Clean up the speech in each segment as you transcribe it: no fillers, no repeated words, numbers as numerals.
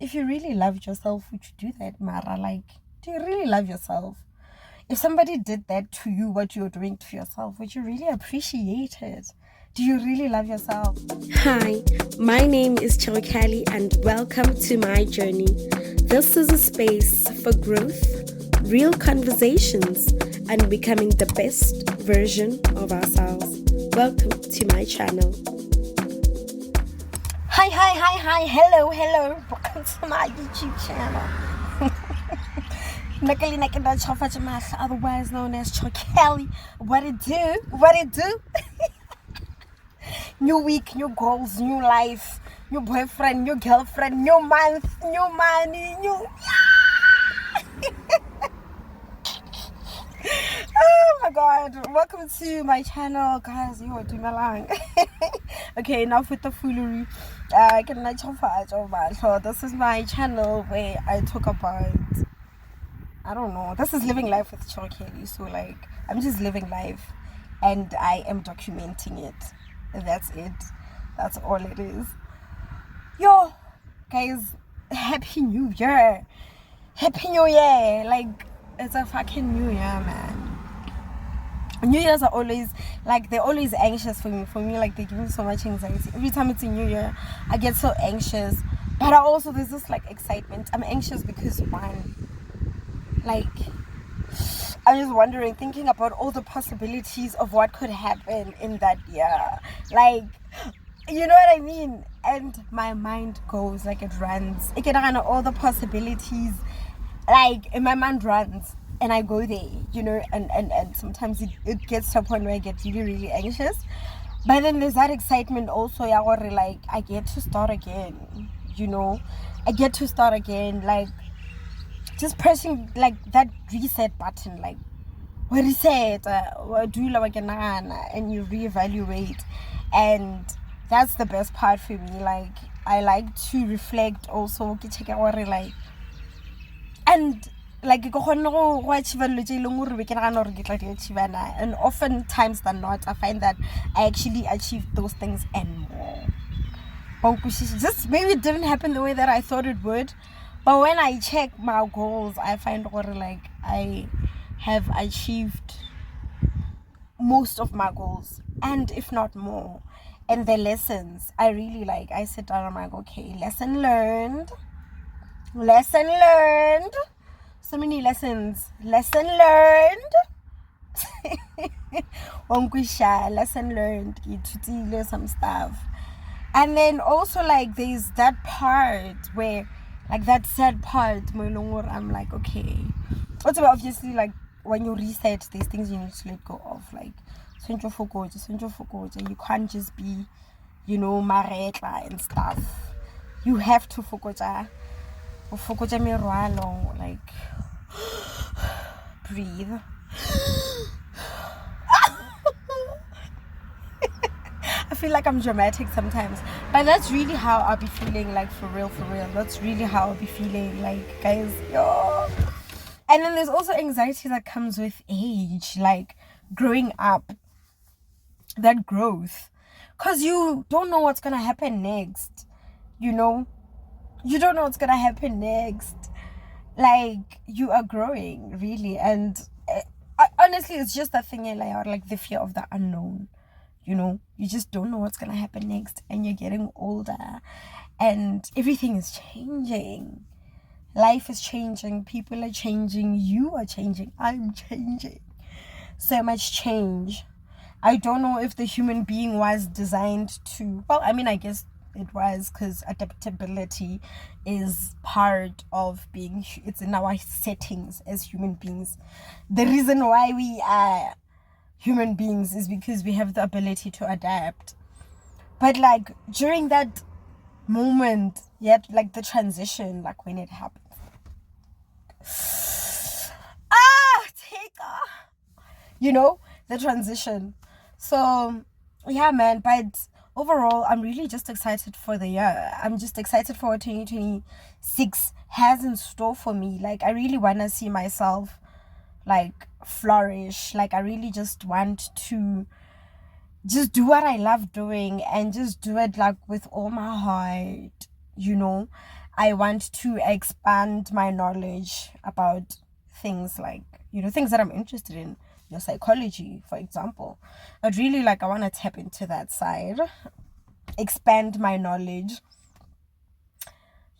if you really loved yourself, would you do that, Mara? Like, do you really love yourself? If somebody did that to you, what you're doing to yourself, would you really appreciate it? Do you really love yourself? Hi, my name is Chirokali and welcome to my journey. This is a space for growth, real conversations, and becoming the best version of ourselves. Welcome to my channel. Hi, hello, welcome to my YouTube channel. Otherwise known as Chirokali. What it do? New week, new goals, new life, new boyfriend, new girlfriend, new month, new money, new... Oh my god, welcome to my channel, guys. You are doing along. Okay, enough with the foolery. So this is my channel where I talk about, I don't know, this is living life with Chirokali. So like, I'm just living life and I am documenting it. That's it. That's all it is. Yo, guys, happy new year. Happy new year. Like, it's a fucking new year, man. New Year's are always, like, they're always anxious for me. For me, like, they give me so much anxiety. Every time it's a new year, I get so anxious. But I also, there's this, like, excitement. I'm anxious because, one, like, I'm just wondering, thinking about all the possibilities of what could happen in that year. Like, you know what I mean? And my mind goes, like, it runs. It can run all the possibilities. Like, and my mind runs. And I go there, you know, and sometimes it gets to a point where I get really, really anxious. But then there's that excitement also, yeah, where, like, I get to start again, you know? I get to start again, like, just pressing, like, that reset button, like, we reset, and you reevaluate. And that's the best part for me. Like, I like to reflect also, like, and like, and oftentimes than not, I find that I actually achieved those things and more. Just maybe it didn't happen the way that I thought it would, but when I check my goals, I find like I have achieved most of my goals, and if not more. And the lessons, I really like, I sit down and I'm like, okay, lesson learned. So many lessons. Lesson learned. Lesson learned. Some stuff. And then also, like, there's that part where, like, that sad part where I'm like, okay. Also, obviously, like, when you reset, there's things you need to let go of. Like, you can't just be, you know, maretla and stuff. You have to focus. Like, breathe. I feel like I'm dramatic sometimes, but that's really how I'll be feeling, like, for real. That's really how I'll be feeling, like, guys, yo. And then there's also anxiety that comes with age, like growing up, that growth, because you don't know what's gonna happen next, you know. You don't know what's gonna happen next. Like, you are growing, really. And honestly, it's just that thing, like the fear of the unknown, you know. You just don't know what's gonna happen next, and you're getting older and everything is changing. Life is changing, people are changing, you are changing, I'm changing. So much change. I don't know if the human being was designed to, well, I mean, I guess it was, because adaptability is part of being, it's in our settings as human beings. The reason why we are human beings is because we have the ability to adapt. But, like, during that moment, yet, like, the transition, like, when it happens, you know, the transition. So yeah, man. But overall, I'm really just excited for the year. I'm just excited for what 2026 has in store for me. Like, I really want to see myself, like, flourish. Like, I really just want to just do what I love doing and just do it, like, with all my heart, you know. I want to expand my knowledge about things like, things that I'm interested in, your psychology, for example. I want to tap into that side, expand my knowledge,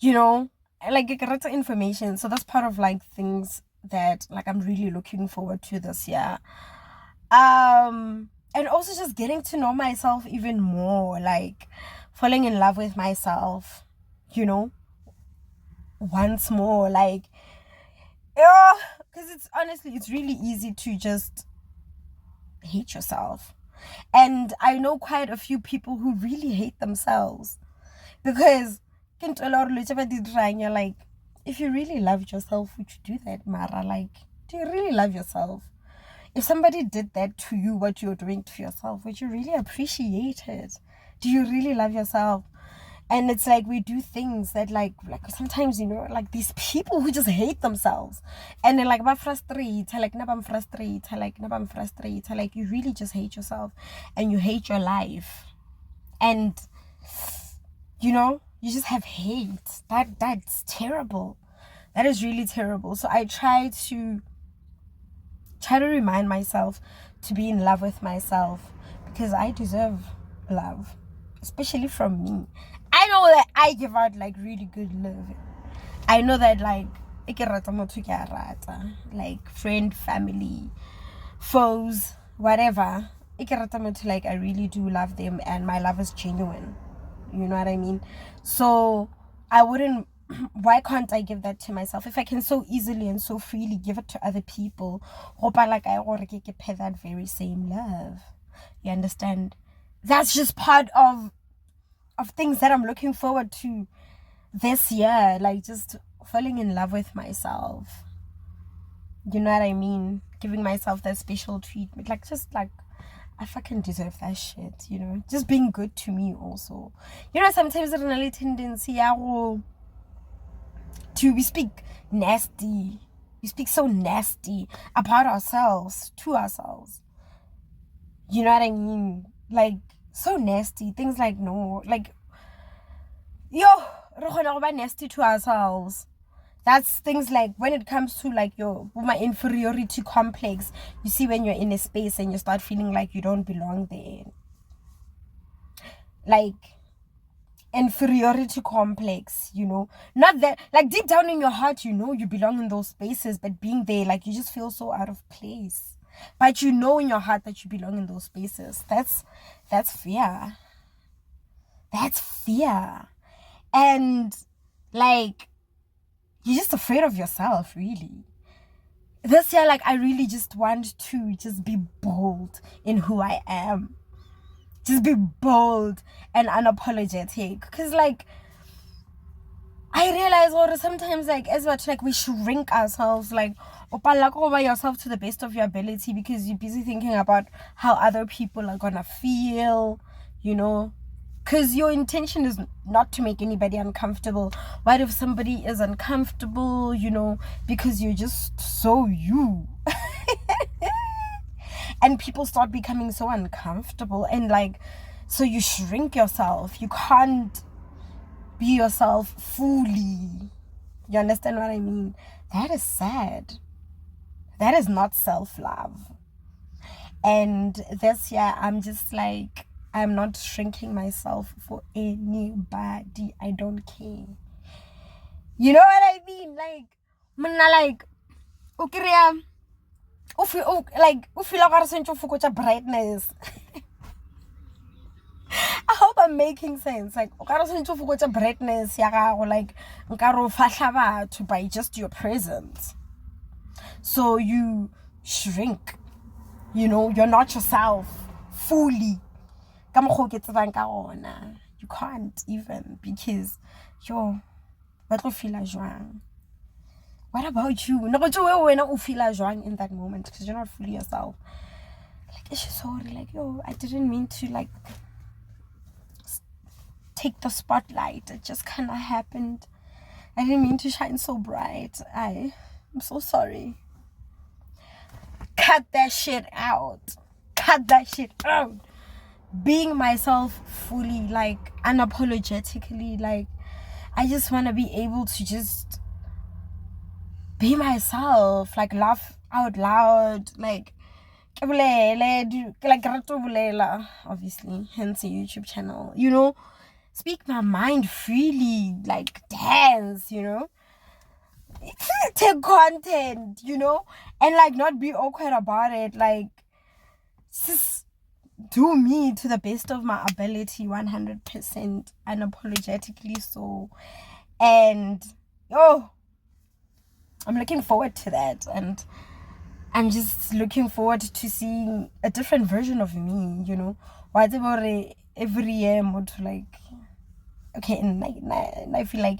like get information. So that's part of like things that like I'm really looking forward to this year. And also just getting to know myself even more, like falling in love with myself, once more, like, yeah, because it's really easy to just hate yourself. And I know quite a few people who really hate themselves because you're like, if you really loved yourself, would you do that, Mara? Like, do you really love yourself? If somebody did that to you, what you're doing to yourself, would you really appreciate it? Do you really love yourself? And it's like we do things that like sometimes, like these people who just hate themselves. And they're like, I'm frustrated, like, I'm frustrated, like, I'm frustrated. Like, you really just hate yourself and you hate your life. And, you just have hate. That's terrible. That is really terrible. So I try to remind myself to be in love with myself because I deserve love, especially from me. I know that I give out like really good love. I know that like friend, family, foes, whatever. Like I really do love them and my love is genuine. You know what I mean? So why can't I give that to myself if I can so easily and so freely give it to other people? Hope I pay that very same love. You understand? That's just part of things that I'm looking forward to this year, like just falling in love with myself. You know what I mean? Giving myself that special treatment, like just like I fucking deserve that shit, just being good to me also. Sometimes there's a tendency we speak nasty, we speak so nasty about ourselves, to ourselves. You know what I mean? Like so nasty things, like no, like we're nasty to ourselves. That's things like when it comes to like my inferiority complex. You see, when you're in a space and you start feeling like you don't belong there, like inferiority complex, not that like deep down in your heart you belong in those spaces, but being there, like, you just feel so out of place. But in your heart that you belong in those spaces. That's fear. That's fear. And like, you're just afraid of yourself, really. This year, like, I really just want to just be bold in who I am. Just be bold and unapologetic. Because, like, I realize sometimes, like, as much like we shrink ourselves, like over yourself to the best of your ability because you're busy thinking about how other people are gonna feel, because your intention is not to make anybody uncomfortable. What if somebody is uncomfortable, because you're just so you and people start becoming so uncomfortable, and like, so you shrink yourself. You can't be yourself fully. You understand what I mean? That is sad. That is not self-love. And this year, I'm just like, I'm not shrinking myself for anybody. I don't care. You know what I mean? Like, okay, like, brightness. I hope I'm making sense. Like, brightness, like, by just your presence. So you shrink. You're not yourself fully. You can't even, because what about you? No, feel in that moment because you're not fully yourself. Like, it's just sorry, like, I didn't mean to like take the spotlight. It just kind of happened. I didn't mean to shine so bright. I'm so sorry. Cut that shit out. Being myself fully, like, unapologetically, like, I just want to be able to just be myself, like laugh out loud, like obviously, hence a YouTube channel, you know, speak my mind freely, like dance, you know, take content, you know, and like not be awkward about it, like just do me to the best of my ability, 100% unapologetically so. And I'm looking forward to that, and I'm just looking forward to seeing a different version of me, you know. Whatever every year more to like, okay, and I feel like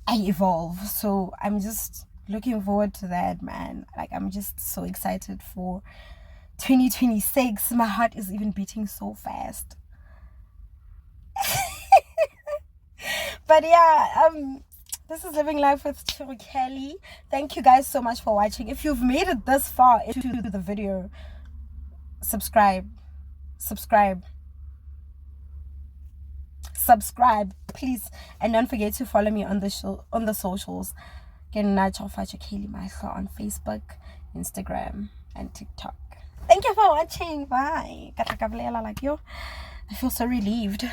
I evolve. So I'm just looking forward to that, man. Like, I'm just so excited for 2026. My heart is even beating so fast. But yeah, this is Living Life with Kelly. Thank you guys so much for watching. If you've made it this far into the video, subscribe, please, and don't forget to follow me on the socials. Kelly Mahlo on Facebook, Instagram, and TikTok. Thank you for watching. Bye. I feel so relieved.